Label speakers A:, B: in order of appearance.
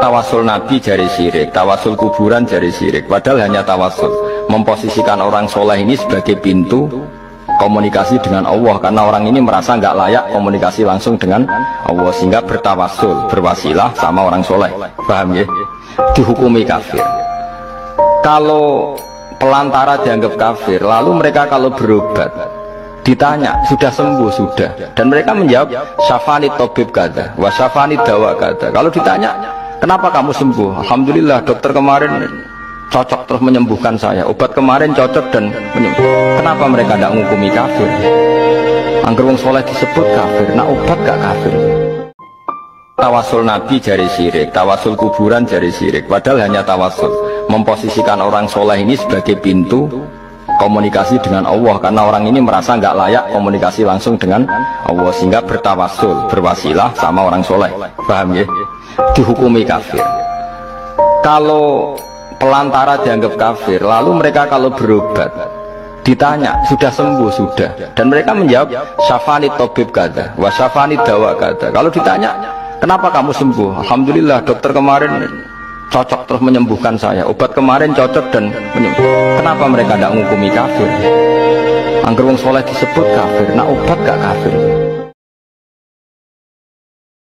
A: Tawasul Nabi jari syirik, tawasul kuburan jari syirik. Padahal hanya tawasul, memposisikan orang soleh ini sebagai pintu komunikasi dengan Allah, karena orang ini merasa nggak layak komunikasi langsung dengan Allah, sehingga bertawasul, berwasilah sama orang soleh. Paham ya? Dihukumi kafir. Kalau pelantara dianggap kafir, lalu mereka kalau berobat ditanya sudah sembuh sudah, dan mereka menjawab syafani tobib kata, wa syafani dawa kata. Kalau ditanya kenapa kamu sembuh? Alhamdulillah, dokter kemarin cocok terus menyembuhkan saya. Obat kemarin cocok dan menyembuh. Kenapa mereka tidak menghukumi kafir? Angger wong soleh disebut kafir, nak obat gak kafir. Tawasul Nabi jari syirik, tawasul kuburan jari syirik. Padahal hanya tawasul, memposisikan orang soleh ini sebagai pintu komunikasi dengan Allah, karena orang ini merasa nggak layak komunikasi langsung dengan Allah, sehingga bertawasul, berwasilah sama orang soleh. Paham ya? Dihukumi kafir. Kalau pelantara dianggap kafir, lalu mereka kalau berobat ditanya sudah sembuh sudah, dan mereka menjawab syafani tobib kata, wa syafani dawa kata. Kalau ditanya kenapa kamu sembuh? Alhamdulillah, dokter kemarin cocok terus menyembuhkan saya. Obat kemarin cocok dan menyembuh. Kenapa mereka tidak menghukumi kafir? Angger wong soleh disebut kafir, nak obat gak kafir.